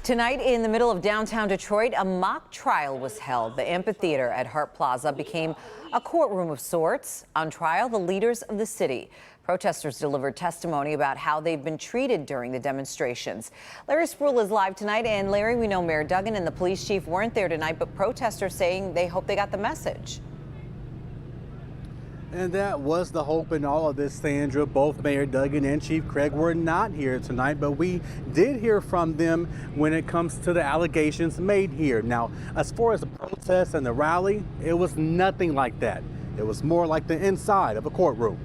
Tonight, in the middle of downtown Detroit, a mock trial was held. The amphitheater at Hart Plaza became a courtroom of sorts. On trial, the leaders of the city. Protesters delivered testimony about how they've been treated during the demonstrations. Larry Spruill is live tonight. And Larry, we know Mayor Duggan and the police chief weren't there tonight, but protesters saying they hope they got the message. And that was the hope in all of this, Sandra. Both Mayor Duggan and Chief Craig were not here tonight, but we did hear from them when it comes to the allegations made here. Now, as far as the protest and the rally, it was nothing like that. It was more like the inside of a courtroom.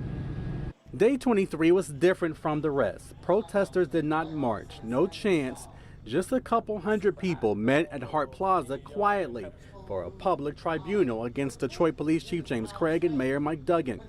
Day 23 was different from the rest. Protesters did not march, no chants. Just a couple hundred people met at Hart Plaza quietly for a public tribunal against Detroit Police Chief James Craig and Mayor Mike Duggan.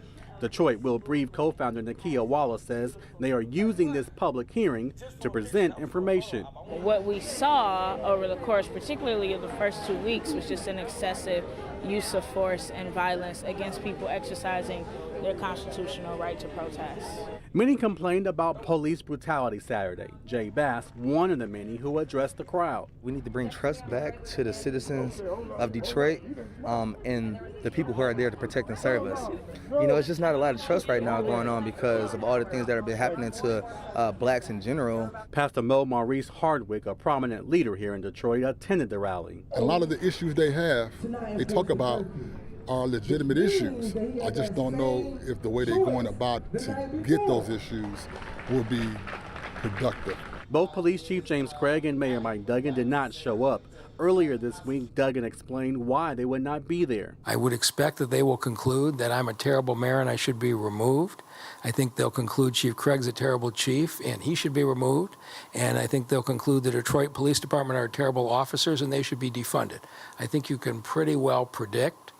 Detroit Will Breathe co-founder Nakia Wallace says they are using this public hearing to present information. What we saw over the course, particularly of the first 2 weeks, was just an excessive use of force and violence against people exercising their constitutional right to protest. Many complained about police brutality Saturday. Jay Bass, one of the many who addressed the crowd. We need to bring trust back to the citizens of Detroit and the people who are there to protect and serve us. You know, it's just not a lot of trust right now going on because of all the things that have been happening to blacks in general. Pastor Mo Maurice Hardwick, a prominent leader here in Detroit, attended the rally. A lot of the issues they have, they talk about are legitimate issues. I just don't know if the way they're going about to get those issues will be productive. Both Police Chief James Craig and Mayor Mike Duggan did not show up. Earlier this week, Duggan explained why they would not be there. I would expect that they will conclude that I'm a terrible mayor and I should be removed. I think they'll conclude Chief Craig's a terrible chief and he should be removed. And I think they'll conclude the Detroit Police Department are terrible officers and they should be defunded. I think you can pretty well predict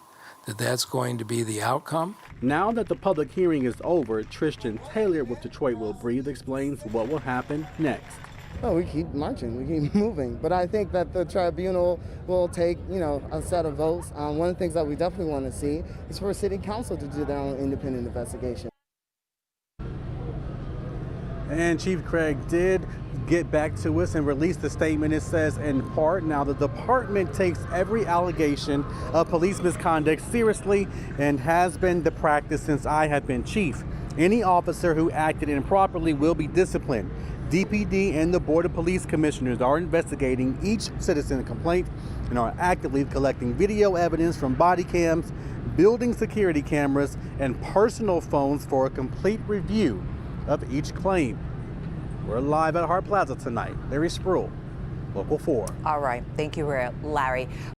that that's going to be the outcome. Now that the public hearing is over, Tristan Taylor with Detroit Will Breathe explains what will happen next. Oh, we keep marching, we keep moving. But I think that the tribunal will take, a set of votes. One of the things that we definitely want to see is for City Council to do their own independent investigation. And Chief Craig did get back to us and release the statement. It says, in part, now the department takes every allegation of police misconduct seriously and has been the practice since I have been chief. Any officer who acted improperly will be disciplined. DPD and the Board of Police Commissioners are investigating each citizen complaint and are actively collecting video evidence from body cams, building security cameras, and personal phones for a complete review of each claim. We're live at Hart Plaza tonight. Larry Spruill, Local 4. All right. Thank you, Larry.